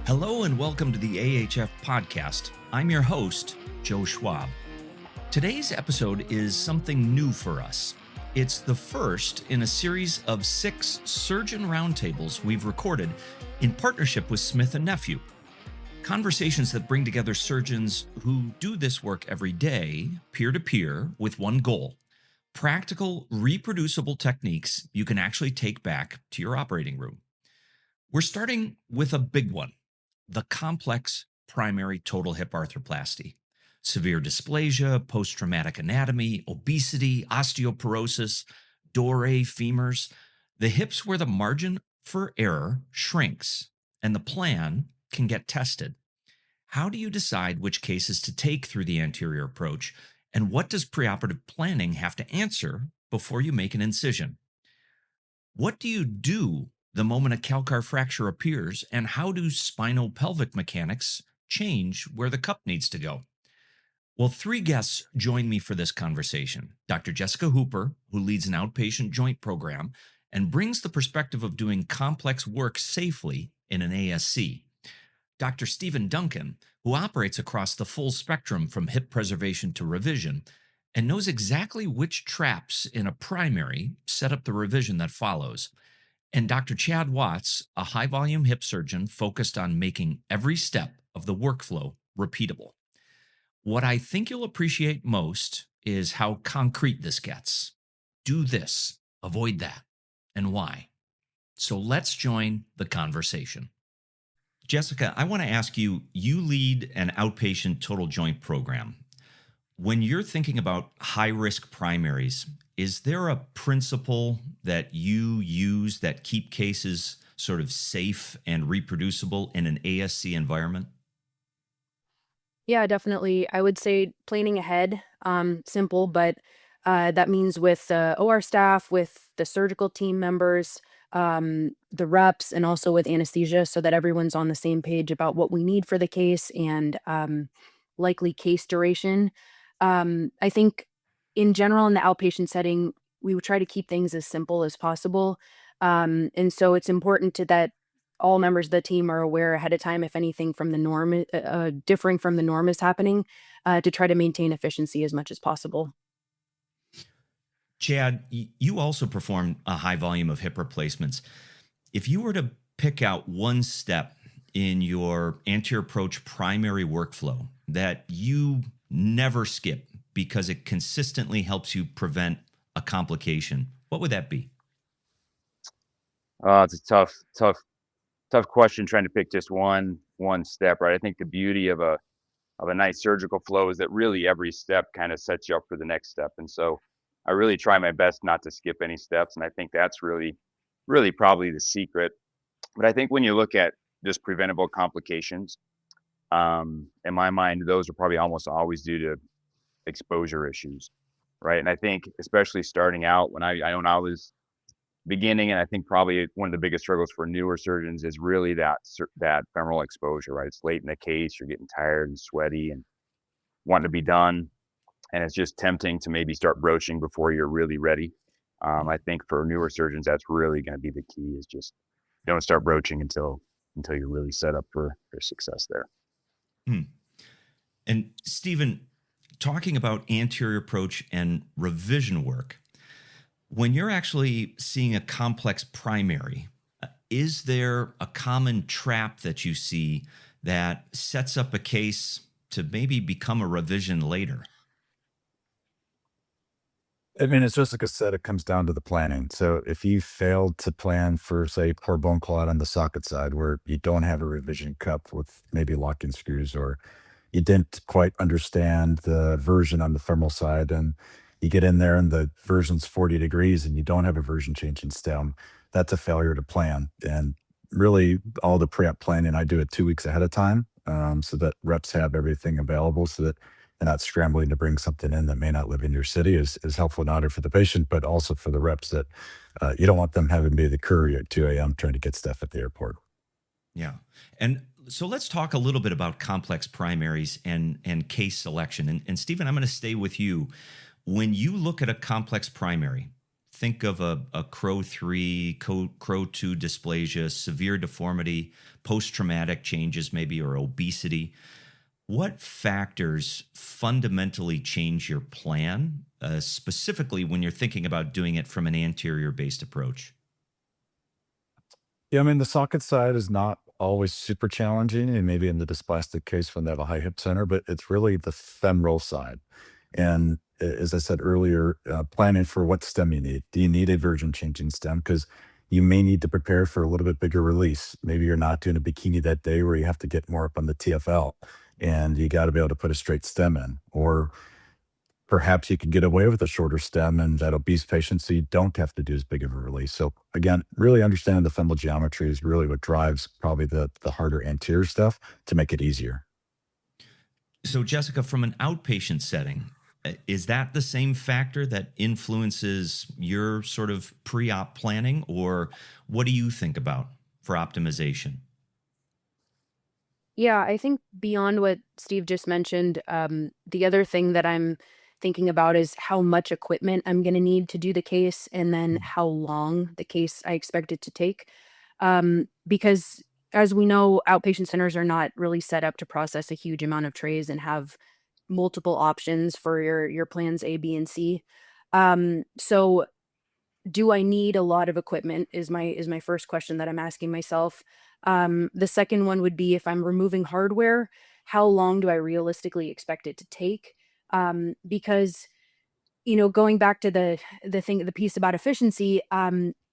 Hello and welcome to the AHF podcast. I'm your host, Joe Schwab. Today's episode is something new for us. It's the first in a series of 6 surgeon roundtables we've recorded in partnership with Smith+Nephew. Conversations that bring together surgeons who do this work every day, peer-to-peer, with one goal: practical, reproducible techniques you can actually take back to your operating room. We're starting with a big one: the complex primary total hip arthroplasty. Severe dysplasia, post-traumatic anatomy, obesity, osteoporosis, Dorr A femurs, the hips where the margin for error shrinks and the plan can get tested. How do you decide which cases to take through the anterior approach, and what does preoperative planning have to answer before you make an incision? What do you do the moment a calcar fracture appears, and how do spinopelvic mechanics change where the cup needs to go? Well, 3 guests join me for this conversation. Dr. Jessica Hooper, who leads an outpatient joint program and brings the perspective of doing complex work safely in an ASC. Dr. Stephen Duncan, who operates across the full spectrum from hip preservation to revision and knows exactly which traps in a primary set up the revision that follows. And Dr. Chad Watts, a high-volume hip surgeon focused on making every step of the workflow repeatable. What I think you'll appreciate most is how concrete this gets. Do this, avoid that, and why. So let's join the conversation. Jessica, I want to ask you, you lead an outpatient total joint program. When you're thinking about high-risk primaries, is there a principle that you use that keep cases sort of safe and reproducible in an ASC environment? Yeah, definitely. I would say planning ahead, simple, but that means with the OR staff, with the surgical team members, the reps, and also with anesthesia, so that everyone's on the same page about what we need for the case and likely case duration. I think in general, in the outpatient setting, we would try to keep things as simple as possible. And so it's important that all members of the team are aware ahead of time if anything from the norm, differing from the norm is happening, to try to maintain efficiency as much as possible. Chad, you also perform a high volume of hip replacements. If you were to pick out one step in your anterior approach primary workflow that you never skip because it consistently helps you prevent a complication, what would that be? It's a tough question trying to pick just one step, right? I think the beauty of a nice surgical flow is that really every step kind of sets you up for the next step. And so I really try my best not to skip any steps. And I think that's really probably the secret. But I think when you look at just preventable complications, in my mind, those are probably almost always due to exposure issues, right? And I think especially starting out when I was beginning, and I think probably one of the biggest struggles for newer surgeons is really that femoral exposure, right? It's late in the case, you're getting tired and sweaty and wanting to be done, and it's just tempting to maybe start broaching before you're really ready. I think for newer surgeons, that's really going to be the key: is just don't start broaching until you're really set up for success there. And Stephen, talking about anterior approach and revision work, when you're actually seeing a complex primary, is there a common trap that you see that sets up a case to maybe become a revision later? I mean, it's just like I said, it comes down to the planning. So if you failed to plan for, say, poor bone clot on the socket side, where you don't have a revision cup with maybe lock-in screws, or you didn't quite understand the version on the femoral side, and you get in there and the version's 40 degrees and you don't have a version change in stem, that's a failure to plan. And really, all the pre-op planning, I do it 2 weeks ahead of time, so that reps have everything available, so that and not scrambling to bring something in that may not live in your city is helpful not only for the patient, but also for the reps that you don't want them having to be the courier at 2 a.m. trying to get stuff at the airport. Yeah. And so let's talk a little bit about complex primaries and case selection. And Stephen, I'm going to stay with you. When you look at a complex primary, think of a CRO3, CRO2 dysplasia, severe deformity, post-traumatic changes maybe, or obesity. What factors fundamentally change your plan, specifically when you're thinking about doing it from an anterior-based approach? Yeah, I mean, the socket side is not always super challenging, and maybe in the dysplastic case when they have a high hip center, but it's really the femoral side. And as I said earlier, planning for what stem you need. Do you need a virgin changing stem? Because you may need to prepare for a little bit bigger release. Maybe you're not doing a bikini that day where you have to get more up on the TFL and you got to be able to put a straight stem in. Or perhaps you can get away with a shorter stem and that obese patient so you don't have to do as big of a release. So again, really understanding the femoral geometry is really what drives probably the harder anterior stuff to make it easier. So, Jessica, from an outpatient setting, is that the same factor that influences your sort of pre-op planning, or what do you think about for optimization? Yeah, I think beyond what Steve just mentioned, the other thing that I'm thinking about is how much equipment I'm going to need to do the case, and then how long the case I expect it to take. Because as we know, outpatient centers are not really set up to process a huge amount of trays and have multiple options for your plans A, B, and C. So do I need a lot of equipment is my first question that I'm asking myself. The second one would be, if I'm removing hardware, how long do I realistically expect it to take? Because going back to the piece about efficiency,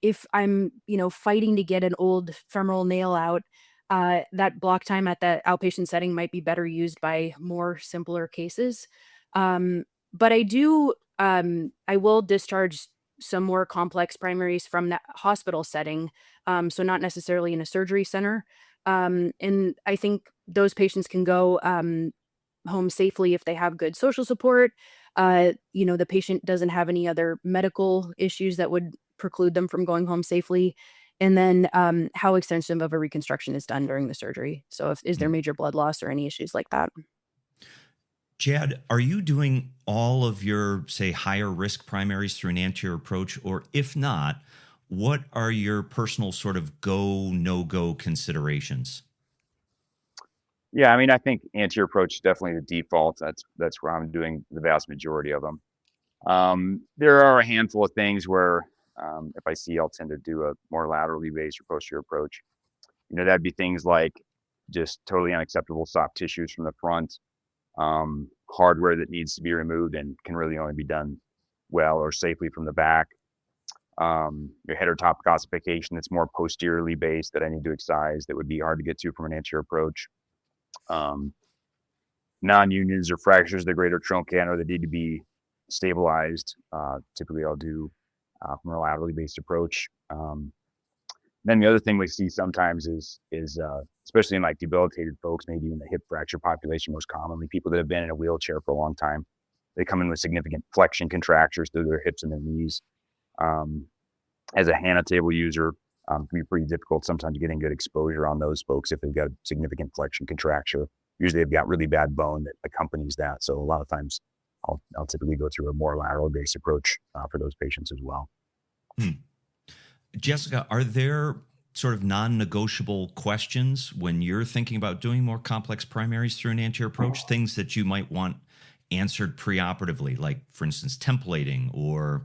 if I'm fighting to get an old femoral nail out, that block time at that outpatient setting might be better used by more simpler cases. But I will discharge some more complex primaries from that hospital setting, so not necessarily in a surgery center. And I think those patients can go home safely if they have good social support. The patient doesn't have any other medical issues that would preclude them from going home safely. And then how extensive of a reconstruction is done during the surgery. So is there major blood loss or any issues like that? Chad, are you doing all of your, say, higher risk primaries through an anterior approach? Or if not, what are your personal sort of go, no-go considerations? Yeah, I mean, I think anterior approach is definitely the default. That's where I'm doing the vast majority of them. There are a handful of things where if I see, I'll tend to do a more laterally based or posterior approach. That'd be things like just totally unacceptable soft tissues from the front, hardware that needs to be removed and can really only be done well or safely from the back. Your heterotopic ossification that's more posteriorly based that I need to excise that would be hard to get to from an anterior approach. Non-unions or fractures of the greater trochanter that need to be stabilized. Typically I'll do from a laterally based approach. Then the other thing we see sometimes is especially in like debilitated folks, maybe in the hip fracture population, most commonly people that have been in a wheelchair for a long time, they come in with significant flexion contractures through their hips and their knees. As a Hannah table user, it can be pretty difficult sometimes getting good exposure on those folks if they've got a significant flexion contracture. Usually they've got really bad bone that accompanies that. So a lot of times I'll typically go through a more lateral based approach for those patients as well. Jessica, are there sort of non-negotiable questions when you're thinking about doing more complex primaries through an anterior approach, things that you might want answered preoperatively, like, for instance, templating or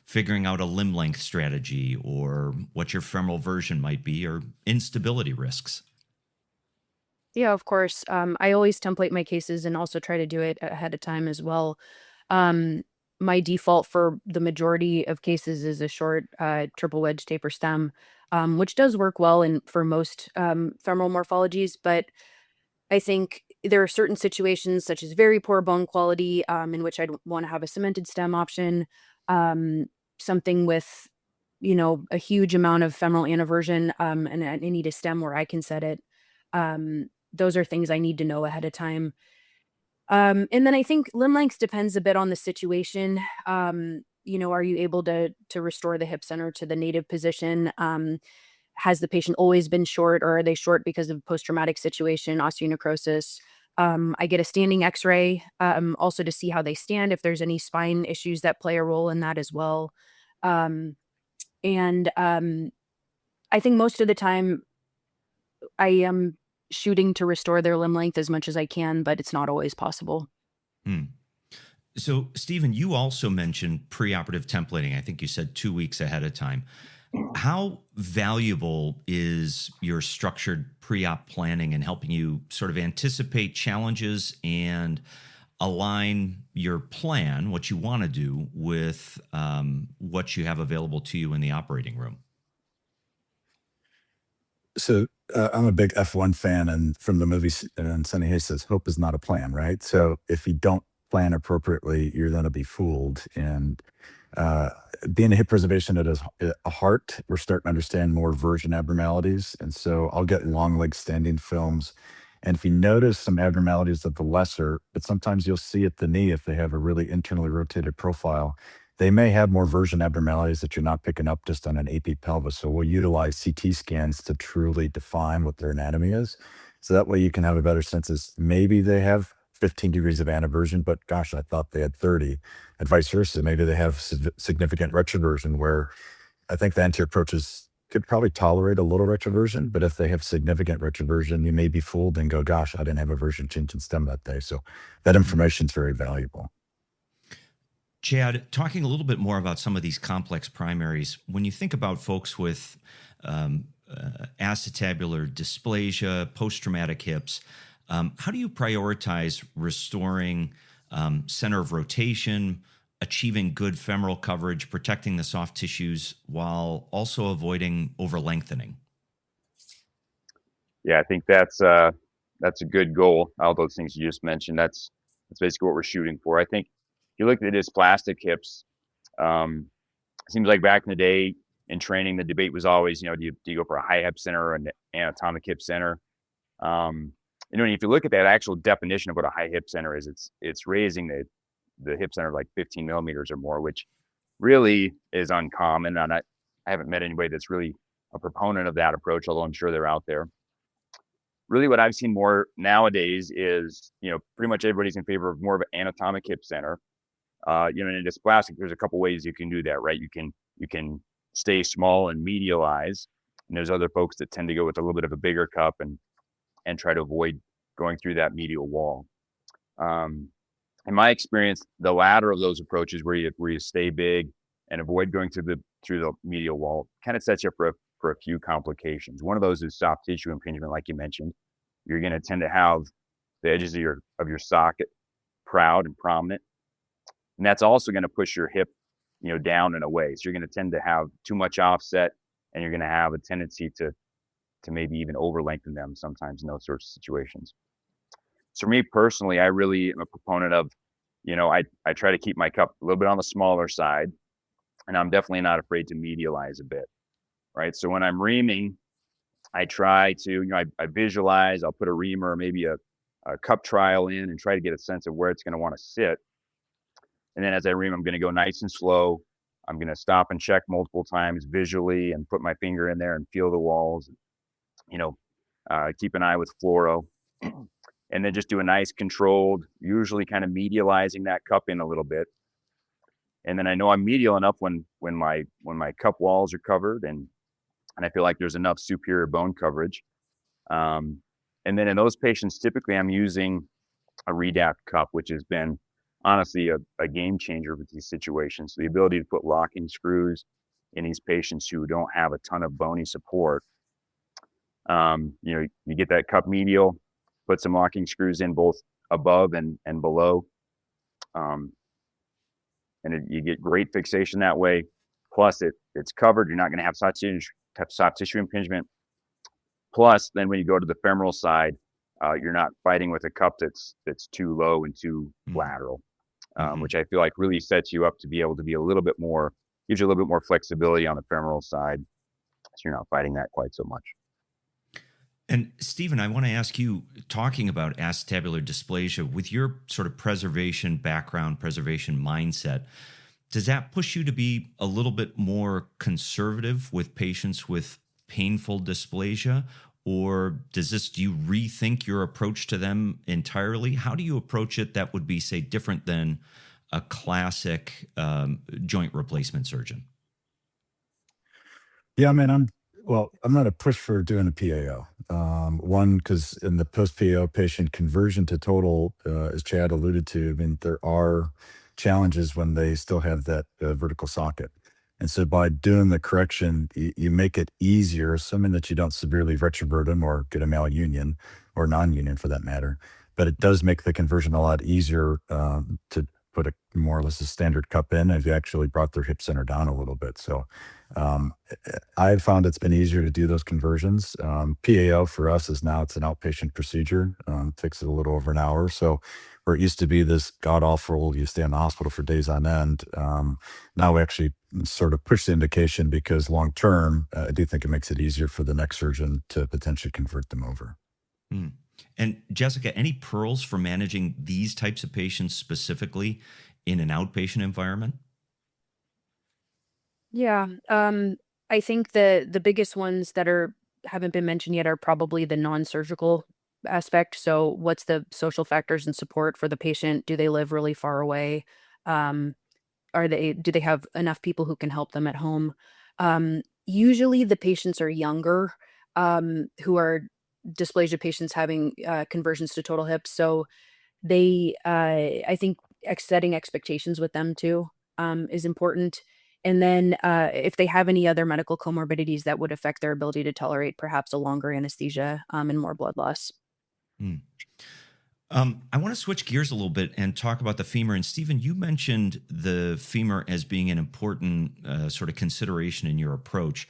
figuring out a limb length strategy or what your femoral version might be, or instability risks? Yeah, of course. I always template my cases and also try to do it ahead of time as well. Um, my default for the majority of cases is a short triple wedge taper stem, which does work well for most femoral morphologies. But I think there are certain situations, such as very poor bone quality, in which I'd want to have a cemented stem option, um, something with, a huge amount of femoral anteversion, and I need a stem where I can set it. Those are things I need to know ahead of time. And then I think limb length depends a bit on the situation. Are you able to restore the hip center to the native position? Has the patient always been short, or are they short because of post-traumatic situation, osteonecrosis? I get a standing x-ray, also to see how they stand, if there's any spine issues that play a role in that as well. And I think most of the time I am shooting to restore their limb length as much as I can, but it's not always possible. Hmm. So, Stephen, you also mentioned preoperative templating. I think you said 2 weeks ahead of time. How valuable is your structured pre-op planning in helping you sort of anticipate challenges and align your plan, what you want to do, with what you have available to you in the operating room? So I'm a big F1 fan, and from the movie, and Sonny Hayes says, "Hope is not a plan," right? So if you don't plan appropriately, you're going to be fooled. And uh, being a hip preservation at a heart, we're starting to understand more version abnormalities, and so I'll get long leg standing films. And if you notice some abnormalities at the lesser, but sometimes you'll see at the knee if they have a really internally rotated profile, they may have more version abnormalities that you're not picking up just on an AP pelvis. So we'll utilize CT scans to truly define what their anatomy is. So that way you can have a better sense as maybe they have 15 degrees of anteversion, but gosh, I thought they had 30. And vice versa. Maybe they have significant retroversion where I think the anterior approaches could probably tolerate a little retroversion, but if they have significant retroversion, you may be fooled and go, gosh, I didn't have a version change in stem that day. So that information is very valuable. Chad, talking a little bit more about some of these complex primaries, when you think about folks with acetabular dysplasia, post-traumatic hips, how do you prioritize restoring center of rotation, achieving good femoral coverage, protecting the soft tissues, while also avoiding over-lengthening? Yeah, I think that's a good goal. All those things you just mentioned, that's basically what we're shooting for. I think if you look at the dysplastic hips, it seems like back in the day in training, the debate was always, do you go for a high hip center or an anatomic hip center? If you look at that actual definition of what a high hip center is, it's raising the hip center like 15 millimeters or more, which really is uncommon. And I haven't met anybody that's really a proponent of that approach, although I'm sure they're out there. Really what I've seen more nowadays is, pretty much everybody's in favor of more of an anatomic hip center. In a dysplastic, there's a couple ways you can do that, right? You can stay small and medialize, and there's other folks that tend to go with a little bit of a bigger cup and try to avoid going through that medial wall. In my experience, the latter of those approaches, where you stay big and avoid going through the medial wall, kind of sets you up for a few complications. One of those is soft tissue impingement, like you mentioned. You're going to tend to have the edges of your socket proud and prominent, and that's also going to push your hip, down and away. So you're going to tend to have too much offset, and you're going to have a tendency to maybe even over-lengthen them sometimes in those sorts of situations. So for me personally, I really am a proponent of, I try to keep my cup a little bit on the smaller side, and I'm definitely not afraid to medialize a bit, right? So when I'm reaming, I try to, I visualize, I'll put a reamer or maybe a cup trial in and try to get a sense of where it's going to want to sit. And then as I ream, I'm going to go nice and slow. I'm going to stop and check multiple times visually and put my finger in there and feel the walls, keep an eye with fluoro, and then just do a nice controlled, usually kind of medializing that cup in a little bit. And then I know I'm medial enough when my cup walls are covered and I feel like there's enough superior bone coverage. And then in those patients, typically I'm using a redapt cup, which has been honestly a game changer with these situations. So the ability to put locking screws in these patients who don't have a ton of bony support. You get that cup medial, put some locking screws in both above and below. You get great fixation that way. Plus it's covered. You're not going to have soft tissue impingement. Plus, then when you go to the femoral side, you're not fighting with a cup that's too low and too lateral, which I feel like really sets you up to be able to be a little bit more, gives you a little bit more flexibility on the femoral side, so you're not fighting that quite so much. And Stephen, I want to ask you, talking about acetabular dysplasia, with your sort of preservation background, preservation mindset, does that push you to be a little bit more conservative with patients with painful dysplasia? Or do you rethink your approach to them entirely? How do you approach it that would be, say, different than a classic joint replacement surgeon? Yeah, man, I'm not a push for doing a PAO. One, because in the post PAO patient conversion to total, as Chad alluded to, I mean, there are challenges when they still have that vertical socket. And so by doing the correction, you make it easier, assuming that you don't severely retrovert them or get a malunion or non-union for that matter. But it does make the conversion a lot easier to put a more or less a standard cup in if you actually brought their hip center down a little bit. So um, I've found it's been easier to do those conversions. PAO for us is now it's an outpatient procedure. Takes it a little over an hour. So where it used to be this god awful, you stay in the hospital for days on end. Now we actually sort of push the indication because long term, I do think it makes it easier for the next surgeon to potentially convert them over. Hmm. And Jessica, any pearls for managing these types of patients specifically in an outpatient environment? Yeah. I think the biggest ones that haven't been mentioned yet are probably the non-surgical aspect. So what's the social factors and support for the patient? Do they live really far away? Um, do they have enough people who can help them at home? Usually the patients are younger, who are dysplasia patients having conversions to total hips. So I think setting expectations with them too, is important. And then, if they have any other medical comorbidities that would affect their ability to tolerate perhaps a longer anesthesia, and more blood loss. Hmm. I want to switch gears a little bit and talk about the femur. And Stephen, you mentioned the femur as being an important sort of consideration in your approach.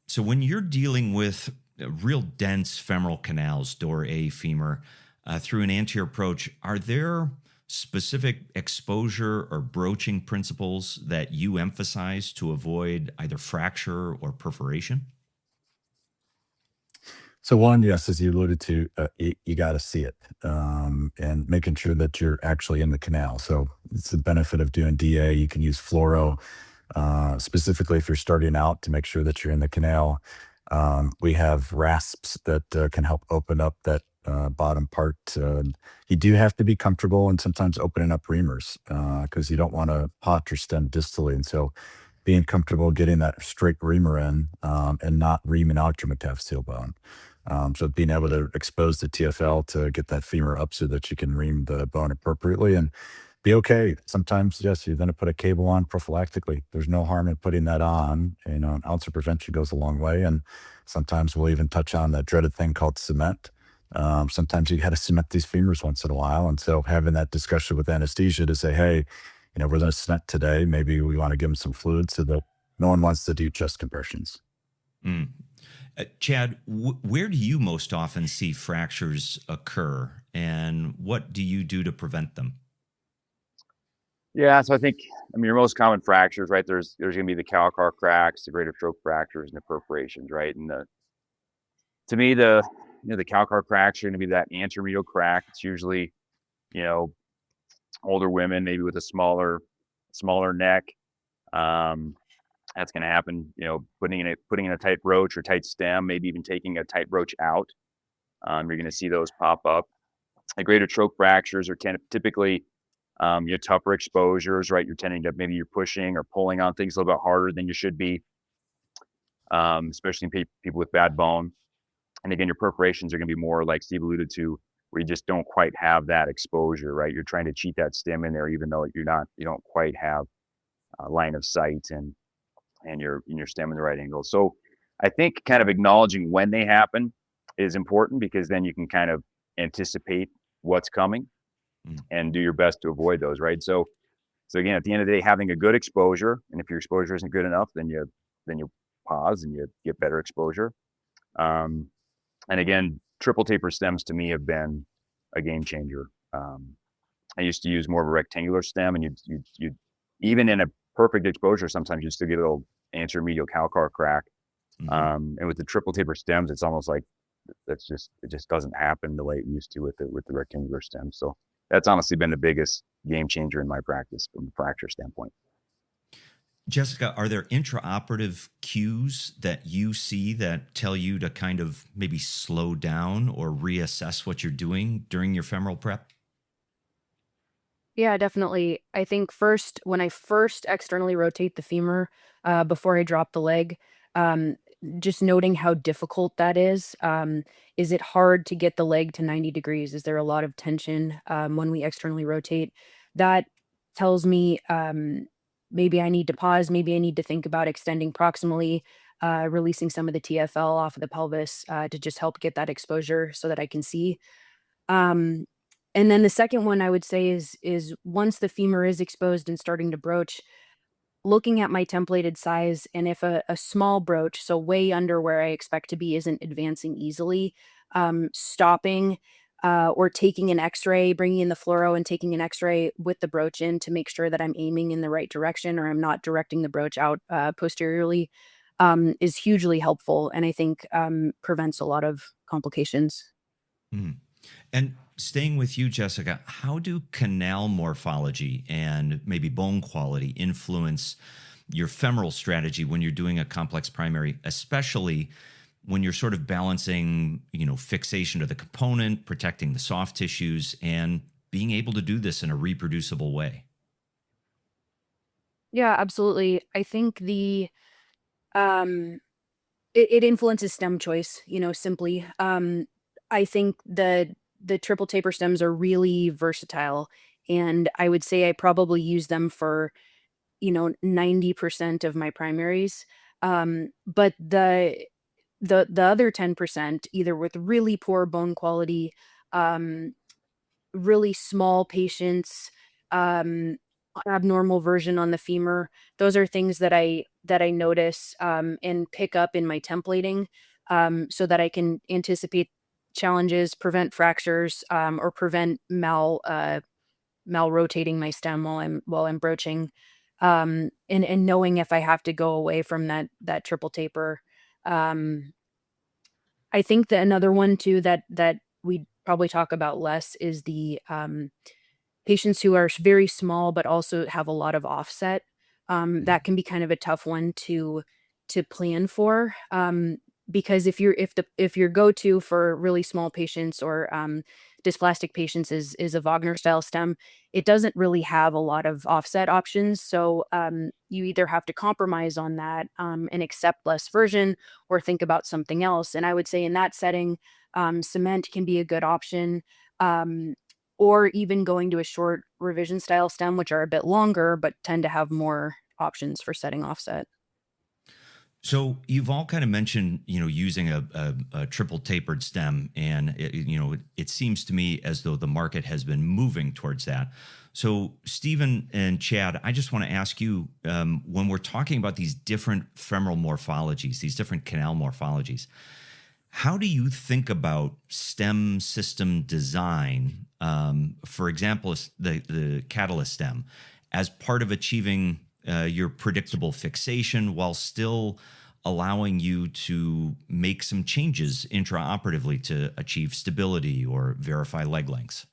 So when you're dealing with real dense femoral canals, Dorr A femur, through an anterior approach, are there specific exposure or broaching principles that you emphasize to avoid either fracture or perforation? So one, yes, as you alluded to, you got to see it and making sure that you're actually in the canal. So it's the benefit of doing DA. You can use fluoro specifically if you're starting out to make sure that you're in the canal. We have rasps that can help open up that bottom part. You do have to be comfortable and sometimes opening up reamers because you don't want to pot or stem distally. And so being comfortable getting that straight reamer in and not reaming out your metaphyseal bone. So being able to expose the TFL to get that femur up so that you can ream the bone appropriately and be okay. Sometimes, yes, you're going to put a cable on prophylactically. There's no harm in putting that on. You know, an ounce of prevention goes a long way. And sometimes we'll even touch on that dreaded thing called cement. Sometimes you got to cement these femurs once in a while. And so having that discussion with anesthesia to say, hey, you know, we're going to cement today. Maybe we want to give them some fluid so that no one wants to do chest compressions. Mm. Chad, where do you most often see fractures occur, and what do you do to prevent them? Yeah, so I think, I mean, your most common fractures, right? There's going to be the calcar cracks, the greater stroke fractures, and the perforations, right? And to me, the calcar cracks are going to be that anteromedial crack. It's usually, you know, older women, maybe with a smaller neck. That's going to happen, you know, putting in a tight broach or tight stem, maybe even taking a tight broach out. You're going to see those pop up. The greater stroke fractures are typically your tougher exposures, right? You're tending to, maybe you're pushing or pulling on things a little bit harder than you should be, especially in people with bad bone. And again, your perforations are going to be more like Steve alluded to, where you just don't quite have that exposure, right? You're trying to cheat that stem in there, even though you don't quite have line of sight and your stem in the right angle. So I think kind of acknowledging when they happen is important because then you can kind of anticipate what's coming and do your best to avoid those, right? So again, at the end of the day, having a good exposure, and if your exposure isn't good enough, then you pause and you get better exposure. And again, triple taper stems to me have been a game changer. I used to use more of a rectangular stem, and you even in a perfect exposure, sometimes you still get a little anteromedial calcar crack. And with the triple taper stems, it's almost like it just doesn't happen the way it used to with the rectangular stem. So that's honestly been the biggest game changer in my practice from a fracture standpoint. Jessica, are there intraoperative cues that you see that tell you to kind of maybe slow down or reassess what you're doing during your femoral prep? Yeah, definitely. I think when I first externally rotate the femur before I drop the leg, um, just noting how difficult that is. Is it hard to get the leg to 90 degrees? Is there a lot of tension when we externally rotate? That tells me maybe I need to pause. Maybe I need to think about extending proximally, releasing some of the TFL off of the pelvis to just help get that exposure so that I can see. Um, and then the second one I would say is once the femur is exposed and starting to broach, looking at my templated size, and if a small broach, so way under where I expect to be, isn't advancing easily, stopping or taking an X-ray, bringing in the fluoro and taking an X-ray with the broach in to make sure that I'm aiming in the right direction or I'm not directing the broach out posteriorly, is hugely helpful, and I think prevents a lot of complications. Mhm. And staying with you, Jessica, how do canal morphology and maybe bone quality influence your femoral strategy when you're doing a complex primary, especially when you're sort of balancing, fixation to the component, protecting the soft tissues, and being able to do this in a reproducible way? Yeah, absolutely. I think um it influences stem choice, simply. I think the triple taper stems are really versatile, and I would say I probably use them for 90% of my primaries. But the other 10%, either with really poor bone quality, um, really small patients, um, abnormal version on the femur. Those are things that I notice and pick up in my templating, so that I can anticipate challenges, prevent fractures, or prevent mal rotating my stem while I'm broaching. And knowing if I have to go away from that triple taper. Um, I think that another one too that we probably talk about less is the patients who are very small but also have a lot of offset. That can be kind of a tough one to plan for, because if your go-to for really small patients or dysplastic patients is a Wagner style stem, it doesn't really have a lot of offset options. So you either have to compromise on that and accept less version or think about something else. And I would say in that setting, cement can be a good option. Um, or even going to a short revision style stem, which are a bit longer but tend to have more options for setting offset. So you've all kind of mentioned, using a triple tapered stem, and it seems to me as though the market has been moving towards that. So Stephen and Chad, I just want to ask you, when we're talking about these different femoral morphologies, these different canal morphologies, how do you think about stem system design? For example, the catalyst stem, as part of achieving your predictable fixation while still allowing you to make some changes intraoperatively to achieve stability or verify leg lengths?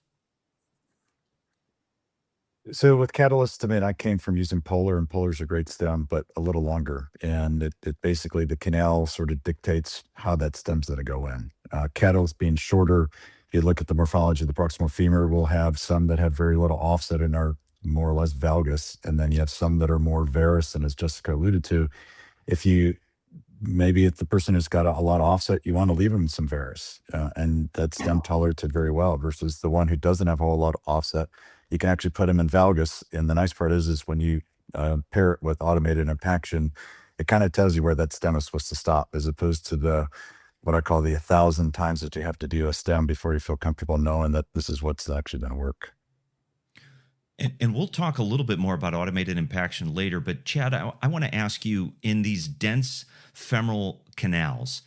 So with Catalyst, I mean, I came from using Polar, and Polar's a great stem, but a little longer. And it basically, the canal sort of dictates how that stem's going to go in. Catalyst being shorter, if you look at the morphology of the proximal femur, we'll have some that have very little offset and are more or less valgus. And then you have some that are more varus. And as Jessica alluded to, if you maybe if the person has got a lot of offset, you want to leave them some varus, and that stem tolerates it very well. Versus the one who doesn't have a whole lot of offset, you can actually put them in valgus. And the nice part is when you pair it with automated impaction, it kind of tells you where that stem is supposed to stop, as opposed to the what I call the 1,000 times that you have to do a stem before you feel comfortable knowing that this is what's actually going to work. And we'll talk a little bit more about automated impaction later, but Chad, I want to ask you, in these dense femoral canals,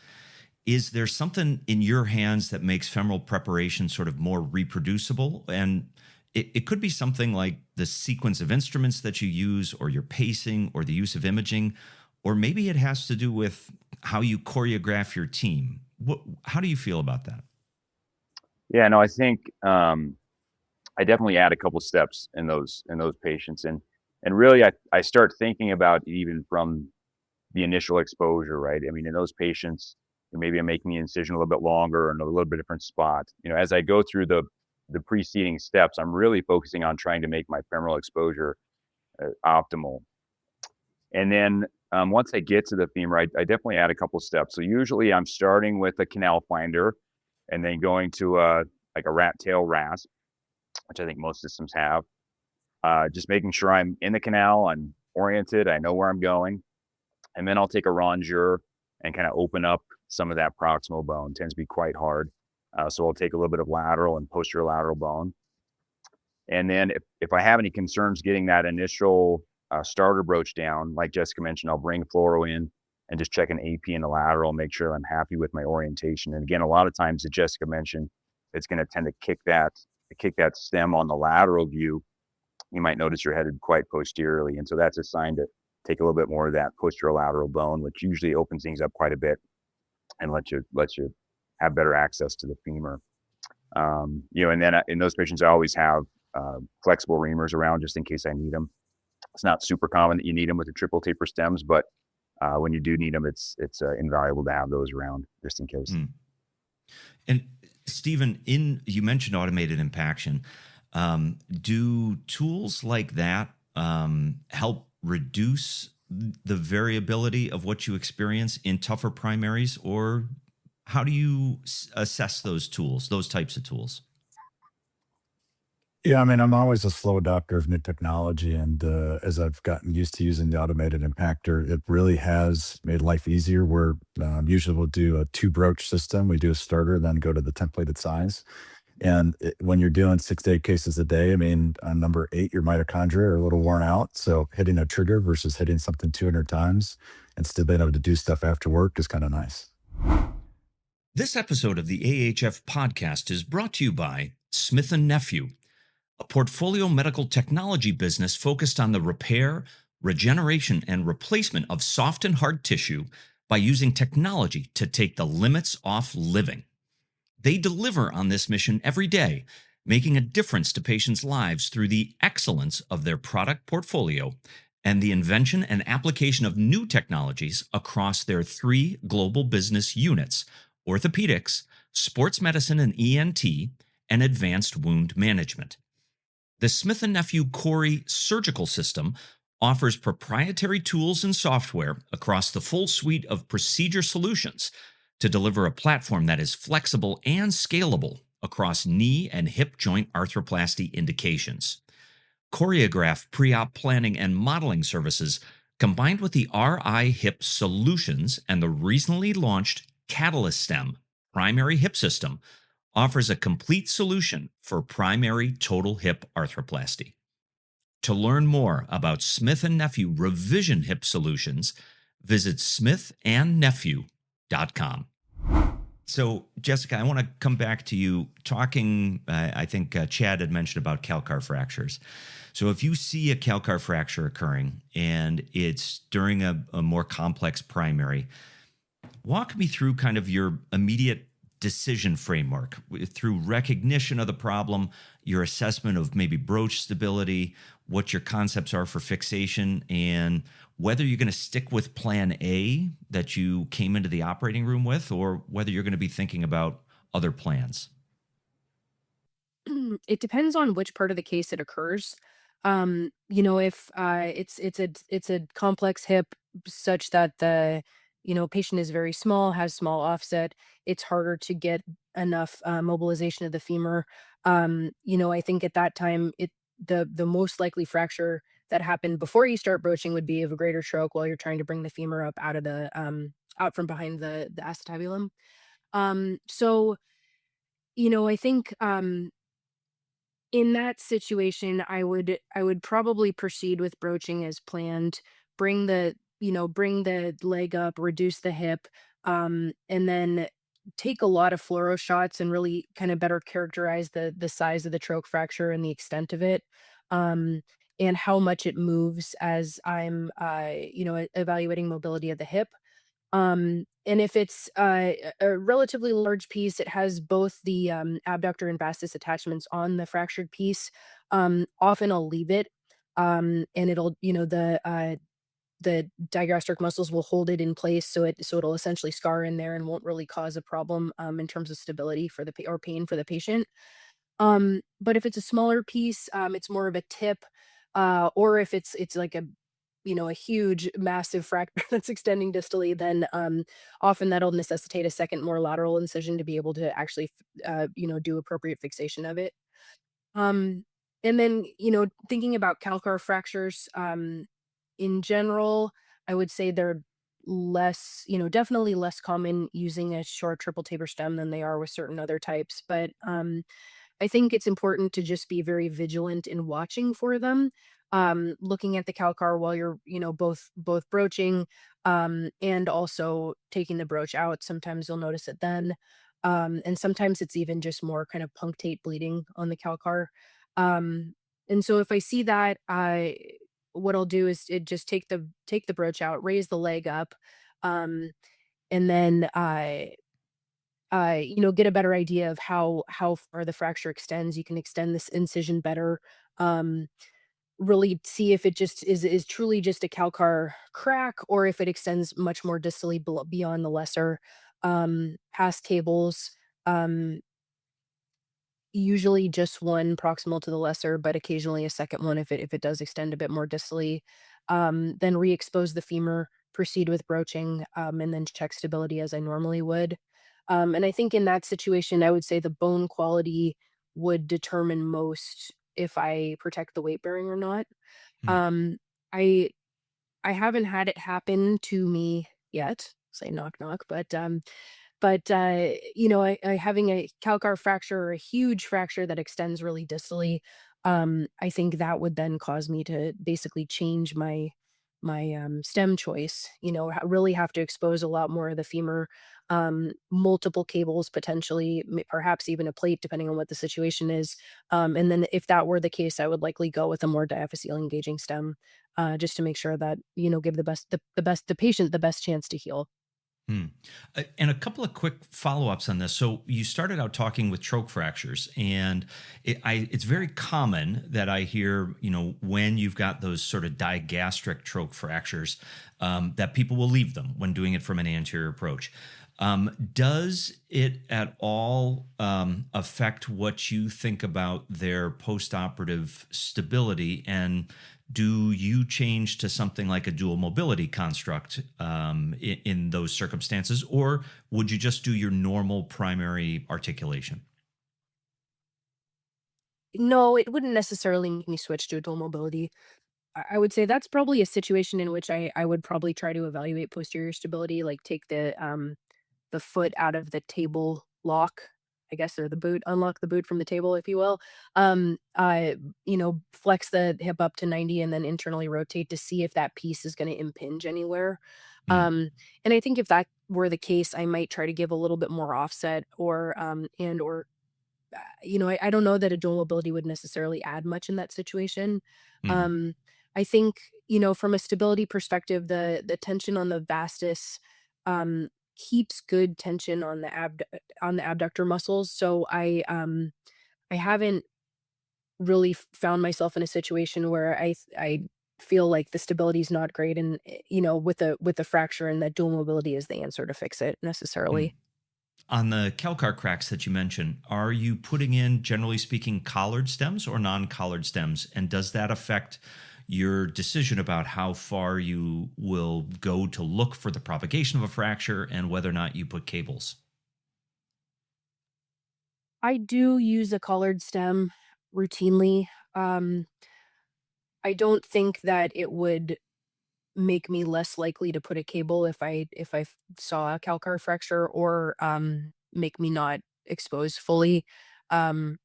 is there something in your hands that makes femoral preparation sort of more reproducible? And it could be something like the sequence of instruments that you use, or your pacing, or the use of imaging, or maybe it has to do with how you choreograph your team. How do you feel about that? Yeah, no, I think I definitely add a couple steps in those patients, and really I start thinking about it even from the initial exposure, right? I mean, in those patients, maybe I'm making the incision a little bit longer or in a little bit different spot. As I go through the preceding steps, I'm really focusing on trying to make my femoral exposure optimal. And then once I get to the femur, I definitely add a couple steps. So usually I'm starting with a canal finder and then going to like a rat tail rasp, which I think most systems have. Just making sure I'm in the canal, I'm oriented, I know where I'm going. And then I'll take a rongeur and kind of open up some of that proximal bone. It tends to be quite hard. So I'll take a little bit of lateral and posterior lateral bone. And then if I have any concerns getting that initial starter broach down, like Jessica mentioned, I'll bring fluoro in and just check an AP in the lateral, make sure I'm happy with my orientation. And again, a lot of times that Jessica mentioned, it's going to tend to kick that stem on the lateral view. You might notice you're headed quite posteriorly. And so that's a sign to take a little bit more of that posterior lateral bone, which usually opens things up quite a bit and lets you have better access to the femur. And then in those patients, I always have flexible reamers around just in case I need them. It's not super common that you need them with the triple taper stems, but when you do need them, it's invaluable to have those around just in case. And Stephen, you mentioned automated impaction. Do tools like that help reduce the variability of what you experience in tougher primaries, or how do you assess those types of tools? Yeah, I mean, I'm always a slow adopter of new technology, and as I've gotten used to using the automated impactor, it really has made life easier. We're usually we'll do a 2 broach system. We do a starter, then go to the templated size. And when you're doing 6 to 8 cases a day, I mean, on number 8, your mitochondria are a little worn out. So hitting a trigger versus hitting something 200 times and still being able to do stuff after work is kind of nice. This episode of the AHF podcast is brought to you by Smith+Nephew, a portfolio medical technology business focused on the repair, regeneration, and replacement of soft and hard tissue by using technology to take the limits off living. They deliver on this mission every day, making a difference to patients' lives through the excellence of their product portfolio and the invention and application of new technologies across their 3 global business units: orthopedics, sports medicine and ENT, and advanced wound management. The Smith+Nephew Cori surgical system offers proprietary tools and software across the full suite of procedure solutions to deliver a platform that is flexible and scalable across knee and hip joint arthroplasty indications. Choreograph pre-op planning and modeling services, combined with the RI Hip Solutions and the recently launched Catalyst Stem primary hip system, offers a complete solution for primary total hip arthroplasty. To learn more about Smith+Nephew Revision Hip Solutions, visit smithandnephew.com. So, Jessica, I want to come back to you talking, I think Chad had mentioned about Calcar fractures. So if you see a Calcar fracture occurring and it's during a more complex primary, walk me through kind of your immediate decision framework through recognition of the problem, your assessment of maybe broach stability, what your concepts are for fixation, and whether you're going to stick with plan A that you came into the operating room with, or whether you're going to be thinking about other plans. It depends on which part of the case it occurs. If it's a complex hip such that the patient is very small, has small offset, it's harder to get enough mobilization of the femur. I think at that time the most likely fracture that happened before you start broaching would be of a greater stroke while you're trying to bring the femur up out of the out from behind the acetabulum. So I think in that situation, I would probably proceed with broaching as planned, bring the leg up, reduce the hip, and then take a lot of fluoro shots and really kind of better characterize the size of the troch fracture and the extent of it, um, and how much it moves as I'm evaluating mobility of the hip. And if it's a relatively large piece, it has both the abductor and vastus attachments on the fractured piece. Often I'll leave it, and it'll, the digastric muscles will hold it in place, so it'll essentially scar in there and won't really cause a problem in terms of stability for or pain for the patient. But if it's a smaller piece, it's more of a tip, or if it's like a huge, massive fracture that's extending distally, then often that'll necessitate a second, more lateral incision to be able to actually, do appropriate fixation of it. Um, and then, thinking about calcar fractures, in general, I would say they're less, definitely less common using a short triple taper stem than they are with certain other types. But I think it's important to just be very vigilant in watching for them. Looking at the calcar while you're, both broaching, and also taking the broach out. Sometimes you'll notice it then. And sometimes it's even just more kind of punctate bleeding on the calcar. Um, and so if I see that, what I'll do is just take the broach out, raise the leg up, um, and then get a better idea of how far the fracture extends. You can extend this incision better. Um, really see if it just is truly just a calcar crack, or if it extends much more distally beyond the lesser, past tables. Um, Usually just one proximal to the lesser, but occasionally a second one if it does extend a bit more distally. Then re-expose the femur, proceed with broaching, and then check stability as I normally would. And I think in that situation, I would say the bone quality would determine most if I protect the weight bearing or not. Hmm. Um, I I haven't had it happen to me yet. Say knock knock, but I having a calcar fracture or a huge fracture that extends really distally, I think that would then cause me to basically change my stem choice. Really have to expose a lot more of the femur, multiple cables potentially, perhaps even a plate, depending on what the situation is. And then if that were the case, I would likely go with a more diaphyseal engaging stem, just to make sure that give the patient the best chance to heal. Hmm. And a couple of quick follow-ups on this. So you started out talking with troch fractures, and it's very common that I hear, when you've got those sort of digastric troch fractures, that people will leave them when doing it from an anterior approach. Does it at all affect what you think about their postoperative stability? And do you change to something like a dual mobility construct in those circumstances, or would you just do your normal primary articulation? No, it wouldn't necessarily make me switch to a dual mobility. I would say that's probably a situation in which I would probably try to evaluate posterior stability, like take the foot out of the table lock, I guess, or the boot, unlock the boot from the table, if you will. Flex the hip up to 90 and then internally rotate to see if that piece is going to impinge anywhere. Hmm. And I think if that were the case, I might try to give a little bit more offset, or I don't know that a dual mobility would necessarily add much in that situation. Hmm. Um, I think, from a stability perspective, the tension on the vastus keeps good tension on the abductor muscles. So I haven't really found myself in a situation where I feel like the stability is not great, and with the fracture, and that dual mobility is the answer to fix it Hmm. necessarily. On the calcar cracks that you mentioned, are you putting in, generally speaking, collared stems or non-collared stems? And does that affect your decision about how far you will go to look for the propagation of a fracture and whether or not you put cables? I do use a collared stem routinely. I don't think that it would make me less likely to put a cable if I saw a calcar fracture, or make me not expose fully. Um,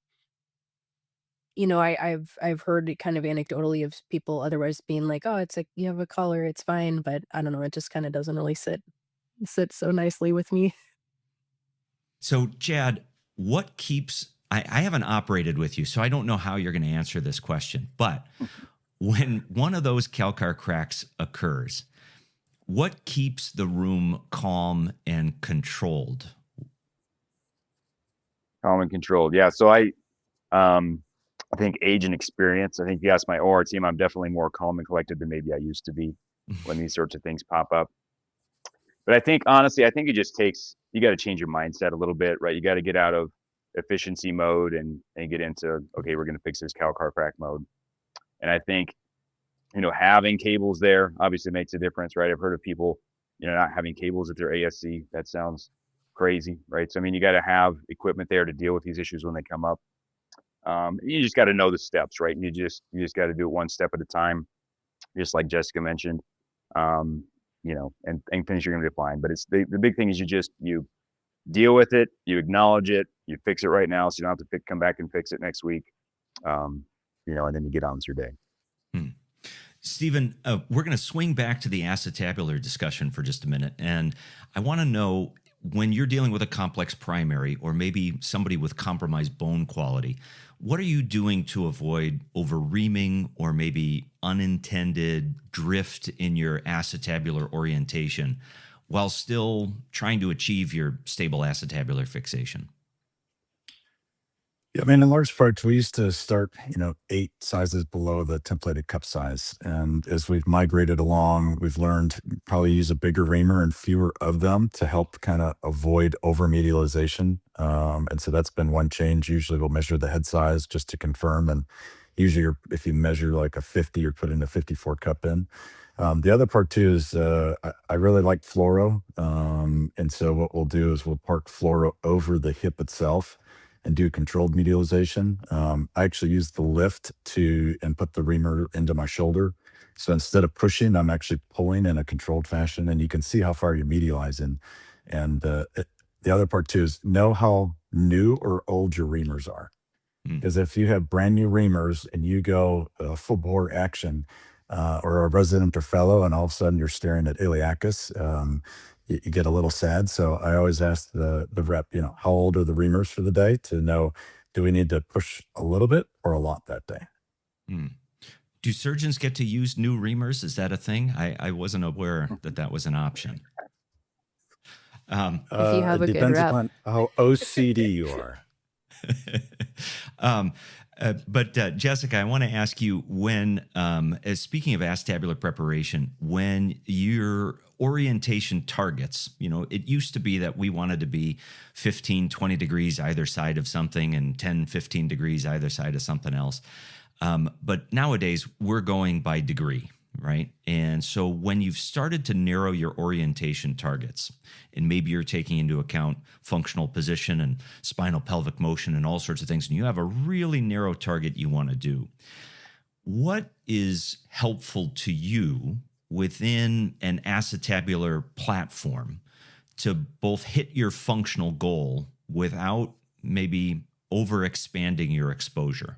I've heard it kind of anecdotally of people otherwise being like, "Oh, it's like you have a collar, it's fine," but I don't know, it just kind of doesn't really sit so nicely with me. So, Chad, what keeps, I haven't operated with you, so I don't know how you're going to answer this question, but when one of those calcar cracks occurs, What keeps the room calm and controlled? Calm and controlled. Yeah. So I think age and experience. I think if you ask my OR team, I'm definitely more calm and collected than maybe I used to be when these sorts of things pop up. But I think honestly, I think it just takes, you got to change your mindset a little bit, right? You got to get out of efficiency mode and get into, okay, we're going to fix this Calcar crack mode. And I think, having cables there obviously makes a difference, right? I've heard of people, not having cables at their ASC. That sounds crazy, right? So, I mean, you got to have equipment there to deal with these issues when they come up. You just got to know the steps, right? And you just got to do it one step at a time, just like Jessica mentioned. And things are going to be fine. But it's the big thing is you deal with it, you acknowledge it, you fix it right now, so you don't have to come back and fix it next week. And then you get on with your day. Stephen, we're going to swing back to the acetabular discussion for just a minute. And I want to know, when you're dealing with a complex primary or maybe somebody with compromised bone quality, what are you doing to avoid over-reaming or maybe unintended drift in your acetabular orientation while still trying to achieve your stable acetabular fixation? Yeah, I mean, in large part, we used to start, 8 sizes below the templated cup size. And as we've migrated along, we've learned probably use a bigger reamer and fewer of them to help kind of avoid over-medialization. And so that's been one change. Usually we'll measure the head size just to confirm. And usually if you measure like a 50, you're putting a 54 cup in. The other part too is I really like fluoro. And so what we'll do is we'll park fluoro over the hip itself and do controlled medialization. I actually use the lift and put the reamer into my shoulder. So instead of pushing, I'm actually pulling in a controlled fashion, and you can see how far you're medializing. And the other part too is know how new or old your reamers are. Because if you have brand new reamers and you go full bore action or a resident or fellow, and all of a sudden you're staring at iliacus, you get a little sad. So I always ask the rep, how old are the reamers for the day, to know, do we need to push a little bit or a lot that day? Do surgeons get to use new reamers? Is that a thing? I wasn't aware that was an option. If you have It a good depends rep. upon how OCD you are. But Jessica, I want to ask you, when, as speaking of acetabular preparation, when your orientation targets, it used to be that we wanted to be 15, 20 degrees either side of something and 10, 15 degrees either side of something else. But nowadays we're going by degree, right? And so when you've started to narrow your orientation targets, and maybe you're taking into account functional position and spinopelvic motion and all sorts of things, and you have a really narrow target you want to do, what is helpful to you within an acetabular platform to both hit your functional goal without maybe overexpanding your exposure?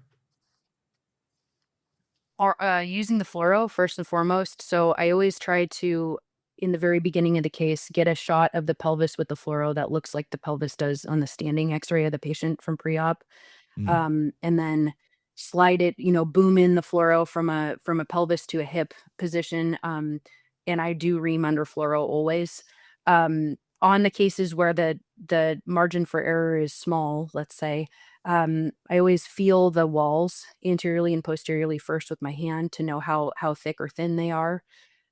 Or using the fluoro first and foremost. So I always try to, in the very beginning of the case, get a shot of the pelvis with the fluoro that looks like the pelvis does on the standing x-ray of the patient from pre-op. And then slide it, boom in the fluoro from a pelvis to a hip position. And I do ream under fluoro always. On the cases where the margin for error is small, let's say, I always feel the walls anteriorly and posteriorly first with my hand to know how thick or thin they are.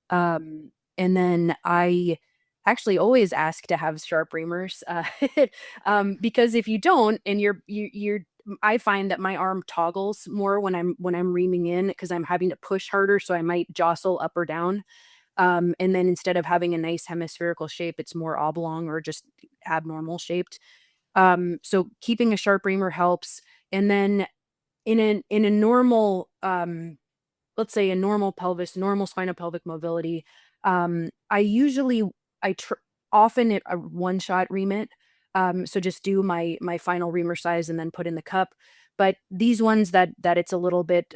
And then I actually always ask to have sharp reamers, because if you don't, and I find that my arm toggles more when I'm reaming in, because I'm having to push harder, so I might jostle up or down. And then instead of having a nice hemispherical shape, it's more oblong or just abnormal shaped. So keeping a sharp reamer helps. And then in a normal, let's say a normal pelvis, normal spinopelvic mobility, I often a one shot ream it. So just do my final reamer size and then put in the cup. But these ones that it's a little bit,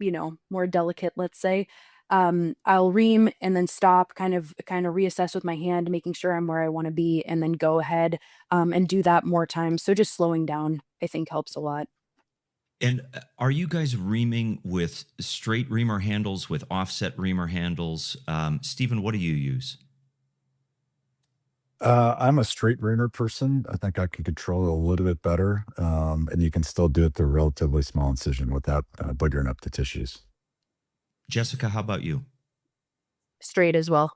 more delicate, let's say, I'll ream and then stop, kind of reassess with my hand, making sure I'm where I want to be, and then go ahead and do that more times. So just slowing down, I think, helps a lot. And are you guys reaming with straight reamer handles, with offset reamer handles? Stephen, what do you use? I'm a straight reamer person. I think I can control it a little bit better, and you can still do it through a relatively small incision without buggering up the tissues. Jessica, how about you? Straight as well.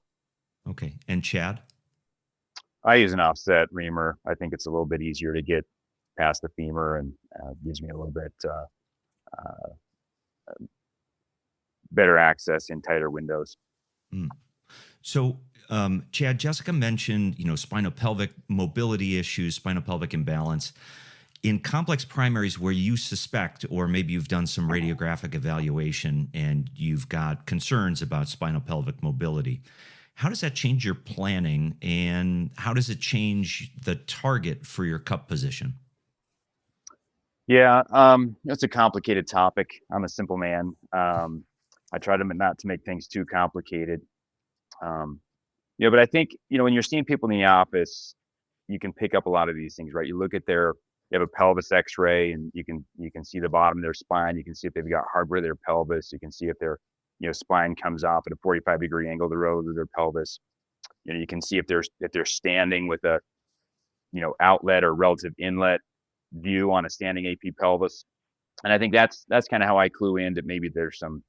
Okay. And Chad? I use an offset reamer. I think it's a little bit easier to get past the femur and gives me a little bit better access in tighter windows. So, Chad, Jessica mentioned, spinopelvic mobility issues, spinopelvic imbalance. In complex primaries where you suspect, or maybe you've done some radiographic evaluation and you've got concerns about spinopelvic mobility, how does that change your planning, and how does it change the target for your cup position? Yeah, it's a complicated topic. I'm a simple man. I try to not to make things too complicated. But I think, when you're seeing people in the office, you can pick up a lot of these things, right? You look at you have a pelvis x-ray and you can see the bottom of their spine. You can see if they've got hardware of their pelvis. You can see if their, spine comes off at a 45-degree angle to the road of their pelvis. You can see if they're standing with a, outlet or relative inlet view on a standing AP pelvis. And I think that's kind of how I clue in that maybe there's some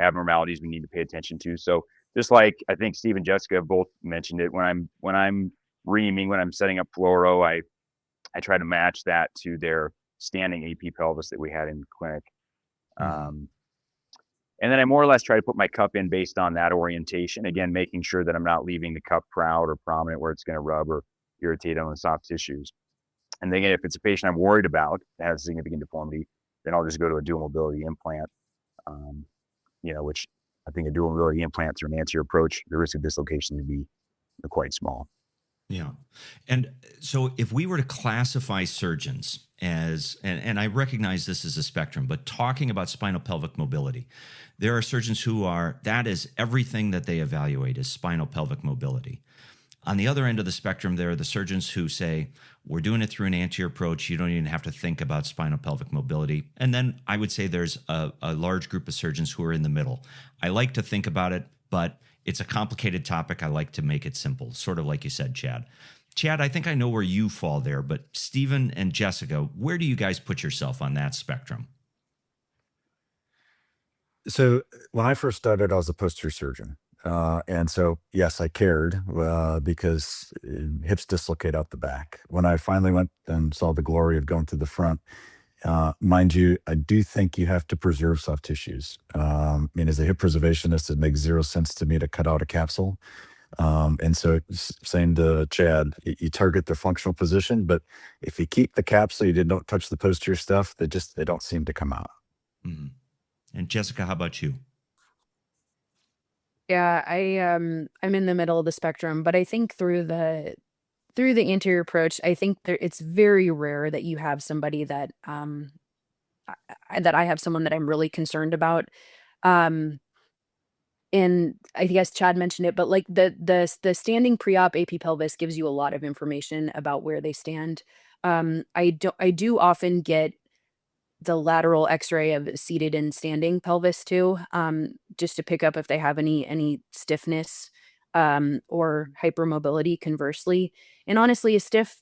abnormalities we need to pay attention to. So just like I think Steve and Jessica have both mentioned it, when I'm reaming, when I'm setting up fluoro, I try to match that to their standing AP pelvis that we had in the clinic. And then I more or less try to put my cup in based on that orientation. Again, making sure that I'm not leaving the cup proud or prominent where it's going to rub or irritate on the soft tissues. And then if it's a patient I'm worried about that has significant deformity, then I'll just go to a dual mobility implant, which I think a dual mobility implant through an anterior approach, the risk of dislocation would be quite small. Yeah. And so if we were to classify surgeons as, and I recognize this is a spectrum, but talking about spinopelvic mobility, there are surgeons that is everything that they evaluate is spinopelvic mobility. On the other end of the spectrum, there are the surgeons who say, we're doing it through an anterior approach. You don't even have to think about spinopelvic mobility. And then I would say there's a large group of surgeons who are in the middle. I like to think about it, but it's a complicated topic. I like to make it simple, sort of like you said, Chad. Chad, I think I know where you fall there, but Stephen and Jessica, where do you guys put yourself on that spectrum? So when I first started, I was a posterior surgeon. And so, yes, I cared because hips dislocate out the back. When I finally went and saw the glory of going to the front, mind you, I do think you have to preserve soft tissues. As a hip preservationist, it makes zero sense to me to cut out a capsule. And so saying to Chad, you target the functional position, but if you keep the capsule, you don't touch the posterior stuff, they don't seem to come out. Mm-hmm. And Jessica, how about you? Yeah, I'm in the middle of the spectrum, but I think through the anterior approach, I think it's very rare that you have somebody that that I have someone that I'm really concerned about. And I guess Chad mentioned it, but like the standing pre-op AP pelvis gives you a lot of information about where they stand. I do often get the lateral x-ray of seated and standing pelvis too, just to pick up if they have any stiffness or hypermobility conversely. And honestly, a stiff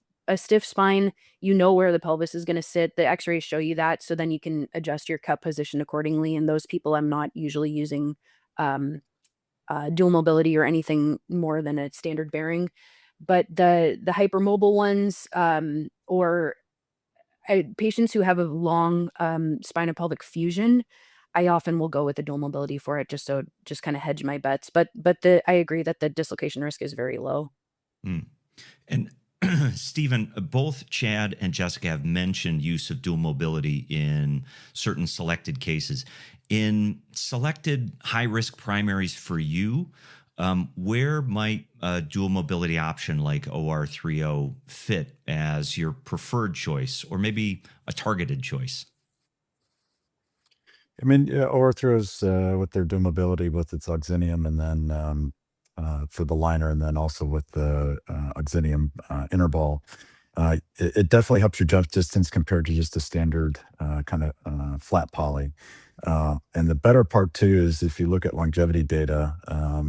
spine, where the pelvis is going to sit. The x-rays show you that, so then you can adjust your cup position accordingly. And those people, I'm not usually using dual mobility or anything more than a standard bearing. But the hypermobile ones, or patients who have a long spinopelvic fusion, I often will go with the dual mobility for it, just kind of hedge my bets. But I agree that the dislocation risk is very low. And Stephen, both Chad and Jessica have mentioned use of dual mobility in certain selected cases. In selected high-risk primaries for you, where might a dual mobility option like OR30 fit as your preferred choice, or maybe a targeted choice? OR30 with their dual mobility with its oxinium, and then for the liner, and then also with the oxinium interball. it definitely helps your jump distance compared to just a standard kind of flat poly. And the better part too is if you look at longevity data,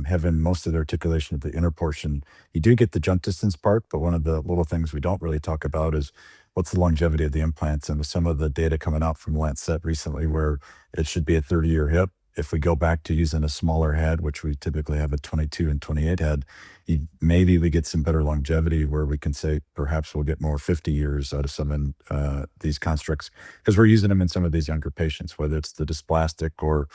having most of the articulation of the inner portion, you do get the jump distance part, but one of the little things we don't really talk about is what's the longevity of the implants. And with some of the data coming out from Lancet recently, where it should be a 30-year hip, if we go back to using a smaller head, which we typically have a 22 and 28 head, maybe we get some better longevity where we can say perhaps we'll get more 50 years out of some of these constructs because we're using them in some of these younger patients, whether it's the dysplastic or,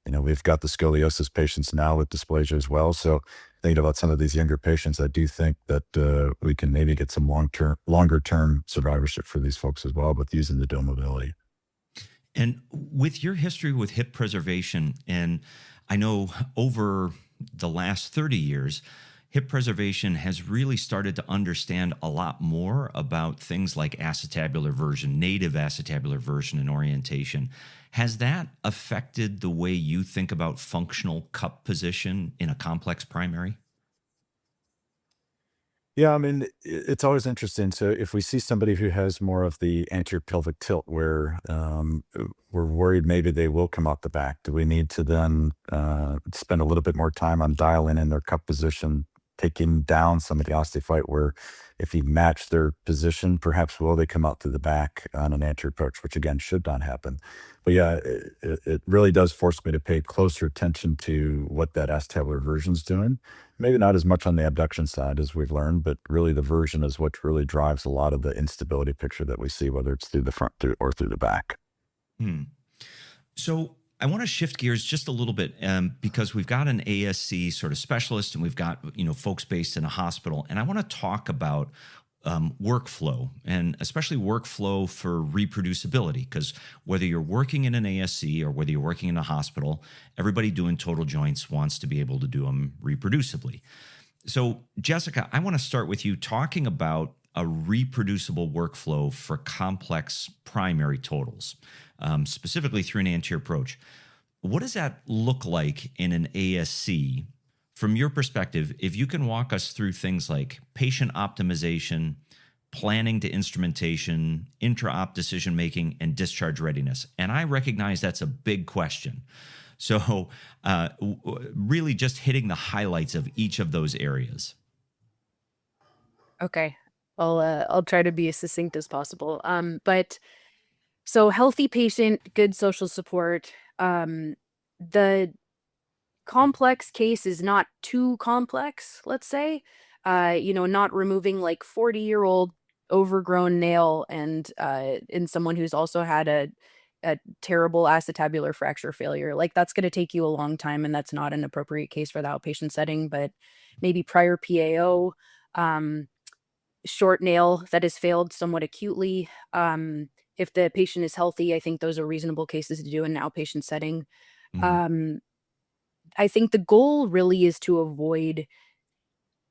we've got the scoliosis patients now with dysplasia as well. So thinking about some of these younger patients, I do think that we can maybe get some longer term survivorship for these folks as well with using the dome mobility. And with your history with hip preservation, and I know over the last 30 years, hip preservation has really started to understand a lot more about things like acetabular version, native acetabular version and orientation. Has that affected the way you think about functional cup position in a complex primary? Yeah, I mean, it's always interesting. So if we see somebody who has more of the anterior pelvic tilt where we're worried maybe they will come out the back, do we need to then spend a little bit more time on dialing in their cup position, taking down some of the osteophyte where if you match their position, perhaps will they come out through the back on an anterior approach, which again should not happen. But yeah, it really does force me to pay closer attention to what that acetabular version's doing. Maybe not as much on the abduction side as we've learned, but really the version is what really drives a lot of the instability picture that we see, whether it's through the front or through the back. Hmm. So I want to shift gears just a little bit because we've got an ASC sort of specialist and we've got, folks based in a hospital. And I want to talk about workflow and especially workflow for reproducibility, because whether you're working in an ASC or whether you're working in a hospital, everybody doing total joints wants to be able to do them reproducibly. So Jessica, I want to start with you talking about a reproducible workflow for complex primary totals, specifically through an anterior approach. What does that look like in an ASC? From your perspective, if you can walk us through things like patient optimization, planning to instrumentation, intra-op decision-making, and discharge readiness. And I recognize that's a big question. So really just hitting the highlights of each of those areas. Okay. I'll try to be as succinct as possible. But so healthy patient, good social support. The complex case is not too complex, let's say. Not removing like 40-year-old overgrown nail and in someone who's also had a terrible acetabular fracture failure. Like that's going to take you a long time, and that's not an appropriate case for the outpatient setting. But maybe prior PAO, short nail that has failed somewhat acutely. If the patient is healthy, I think those are reasonable cases to do in an outpatient setting. Mhm. I think the goal really is to avoid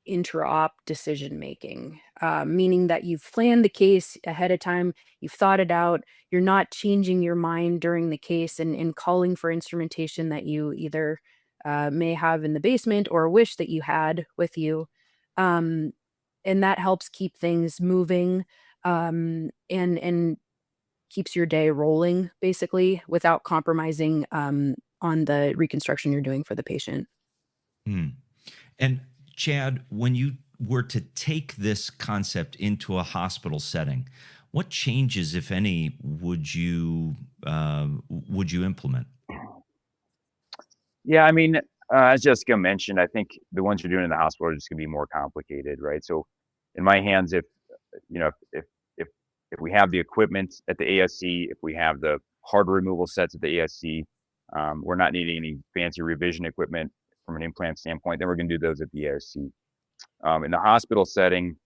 intra-op decision making, meaning that you've planned the case ahead of time, you've thought it out, you're not changing your mind during the case and calling for instrumentation that you either may have in the basement or wish that you had with you. Um, and that helps keep things moving and keeps your day rolling basically without compromising on the reconstruction you're doing for the patient. Hmm. And Chad, when you were to take this concept into a hospital setting, what changes, if any, would you implement? Yeah, I mean, as Jessica mentioned, I think the ones you're doing in the hospital are just going to be more complicated, right? So, in my hands, if you know, if we have the equipment at the ASC, if we have the hardware removal sets at the ASC, we're not needing any fancy revision equipment from an implant standpoint. Then we're going to do those at the ASC. In the hospital setting,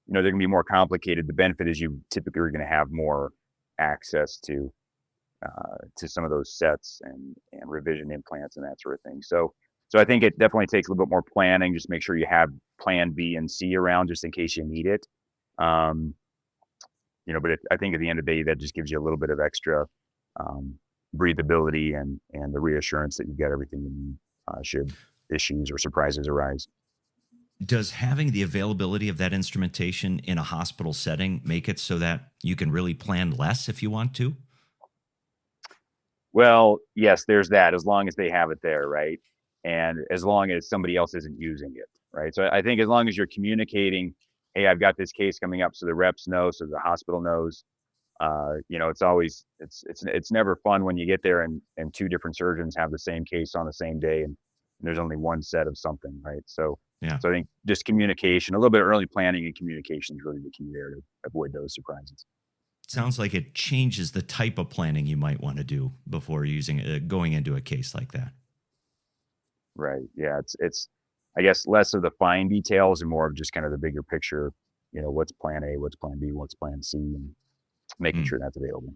they're going to be more complicated. The benefit is you typically are going to have more access to some of those sets and revision implants and that sort of thing. So I think it definitely takes a little bit more planning. Just make sure you have plan B and C around just in case you need it. But I think at the end of the day, that just gives you a little bit of extra breathability and the reassurance that you've got everything you need should issues or surprises arise. Does having the availability of that instrumentation in a hospital setting make it so that you can really plan less if you want to? Well, yes, there's that, as long as they have it there, right? And as long as somebody else isn't using it, right? So I think as long as you're communicating, hey, I've got this case coming up, so the reps know, so the hospital knows. It's always it's never fun when you get there and two different surgeons have the same case on the same day, and there's only one set of something, right? Yeah. So I think just communication, a little bit of early planning and communication is really the key there to avoid those surprises. Sounds like it changes the type of planning you might want to do before going into a case like that. Right. Yeah. It's I guess less of the fine details and more of just kind of the bigger picture. What's plan A, what's plan B, what's plan C, and making sure that's available.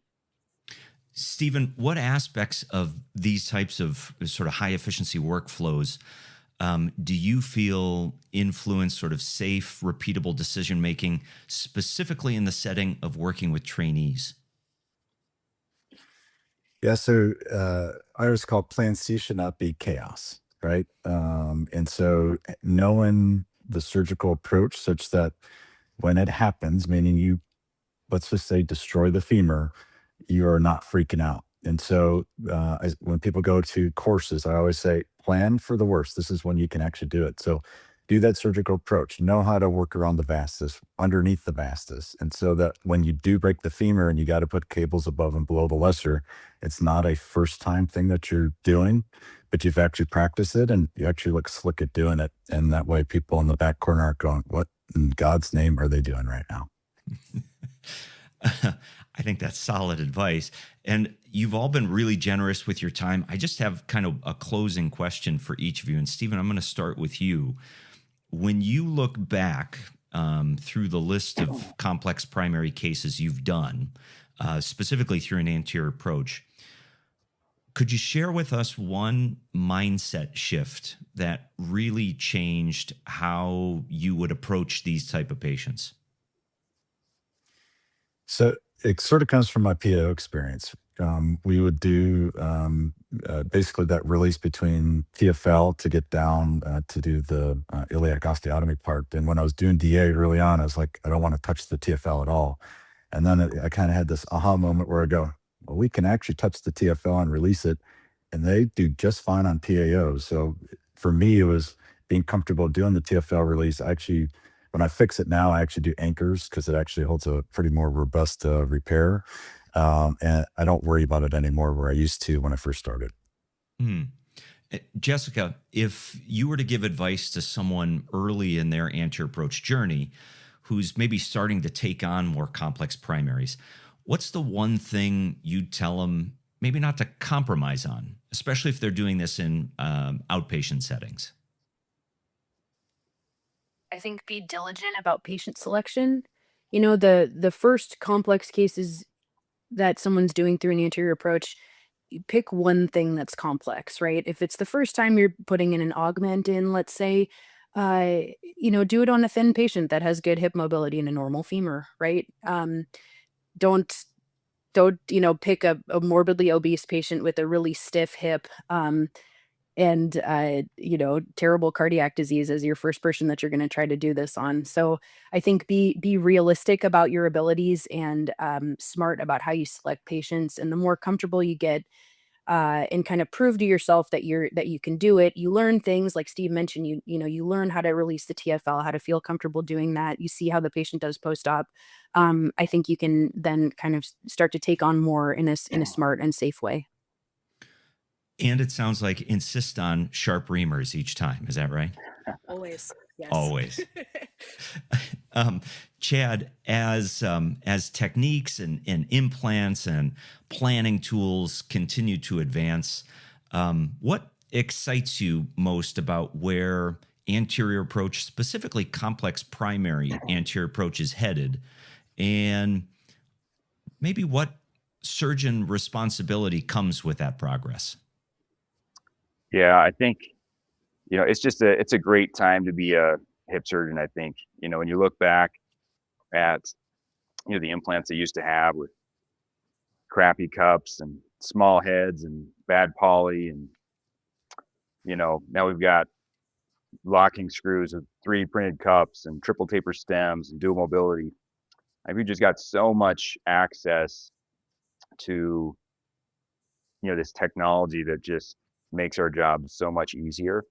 Stephen, what aspects of these types of sort of high efficiency workflows do you feel influence sort of safe, repeatable decision making, specifically in the setting of working with trainees? Yeah, so I always call plan C should not be chaos, right? And so knowing the surgical approach such that when it happens, meaning you, let's just say, destroy the femur, you are not freaking out. And so when people go to courses, I always say, plan for the worst. This is when you can actually do it. So do that surgical approach, know how to work around the vastus, underneath the vastus. And so that when you do break the femur and you got to put cables above and below the lesser, it's not a first time thing that you're doing, but you've actually practiced it and you actually look slick at doing it. And that way people in the back corner aren't going, what in God's name are they doing right now? I think that's solid advice. And you've all been really generous with your time. I just have kind of a closing question for each of you. And Stephen, I'm going to start with you. When you look back through the list of complex primary cases you've done, specifically through an anterior approach, could you share with us one mindset shift that really changed how you would approach these type of patients? So it sort of comes from my PO experience. We would do basically that release between TFL to get down to do the iliac osteotomy part. And when I was doing DA early on, I was like, I don't want to touch the TFL at all. And then I kind of had this aha moment where I go, well, we can actually touch the TFL and release it. And they do just fine on PAOs. So for me, it was being comfortable doing the TFL release. When I fix it now, I actually do anchors because it actually holds a pretty more robust repair. And I don't worry about it anymore where I used to when I first started. Jessica, if you were to give advice to someone early in their anterior approach journey who's maybe starting to take on more complex primaries, what's the one thing you'd tell them maybe not to compromise on, especially if they're doing this in outpatient settings? I think be diligent about patient selection. The first complex cases that someone's doing through an anterior approach, you pick one thing that's complex, right? If it's the first time you're putting in an augment in, let's say, do it on a thin patient that has good hip mobility and a normal femur, right? Don't pick a morbidly obese patient with a really stiff hip. And terrible cardiac disease as your first person that you're going to try to do this on. So I think be realistic about your abilities and smart about how you select patients. And the more comfortable you get and kind of prove to yourself that you can do it, you learn things like Steve mentioned. You learn how to release the TFL, how to feel comfortable doing that. You see how the patient does post-op. I think you can then kind of start to take on more in a smart and safe way. And it sounds like insist on sharp reamers each time. Is that right? Always. Yes. Always. Chad, as techniques and implants and planning tools continue to advance, what excites you most about where anterior approach, specifically complex primary anterior approach, is headed? And maybe what surgeon responsibility comes with that progress? Yeah, I think, it's a great time to be a hip surgeon. I think, when you look back at, the implants they used to have with crappy cups and small heads and bad poly, and, now we've got, locking screws with 3 printed cups and triple taper stems and dual mobility. We've just got so much access to, this technology that just makes our job so much easier.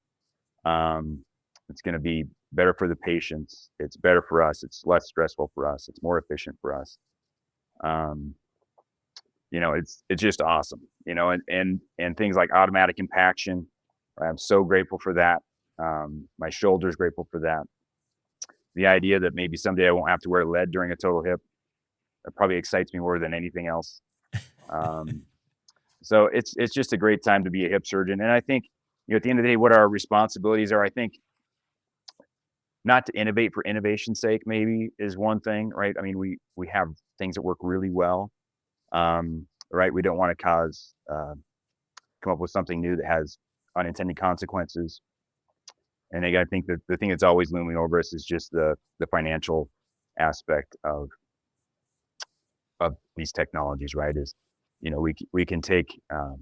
It's going to be better for the patients. It's better for us. It's less stressful for us. It's more efficient for us. It's just awesome, and things like automatic impaction. I'm so grateful for that. My shoulder's grateful for that. The idea that maybe someday I won't have to wear lead during a total hip, that probably excites me more than anything else. So it's just a great time to be a hip surgeon. And I think, at the end of the day, what our responsibilities are, I think, not to innovate for innovation's sake, maybe, is one thing, right? I mean, we have things that work really well, right? We don't want to come up with something new that has unintended consequences. And I think that the thing that's always looming over us is just the financial aspect of these technologies, right? Is, we can take a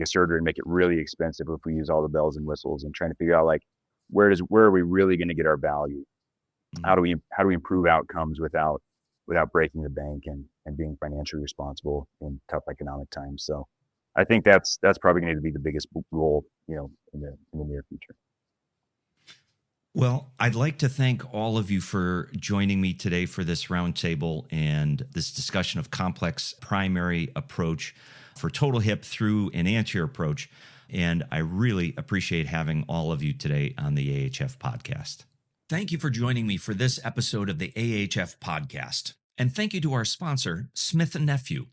surgery and make it really expensive if we use all the bells and whistles, and trying to figure out, like, where are we really going to get our value? Mm-hmm. How do we improve outcomes without breaking the bank and being financially responsible in tough economic times? So I think that's probably going to be the biggest role, in the near future. Well, I'd like to thank all of you for joining me today for this roundtable and this discussion of complex primary approach for total hip through an anterior approach. And I really appreciate having all of you today on the AHF podcast. Thank you for joining me for this episode of the AHF podcast. And thank you to our sponsor, Smith+Nephew.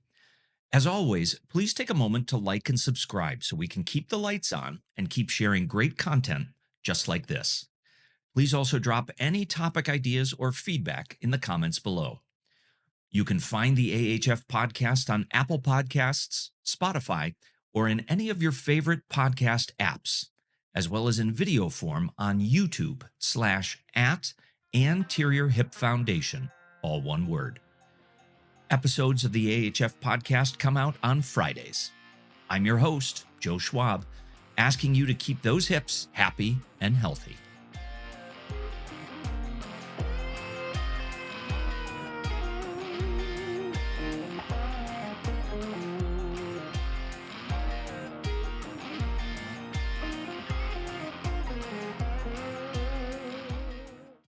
As always, please take a moment to like and subscribe so we can keep the lights on and keep sharing great content just like this. Please also drop any topic ideas or feedback in the comments below. You can find the AHF podcast on Apple Podcasts, Spotify, or in any of your favorite podcast apps, as well as in video form on YouTube /@Anterior Hip Foundation, all one word. Episodes of the AHF podcast come out on Fridays. I'm your host, Joe Schwab, asking you to keep those hips happy and healthy.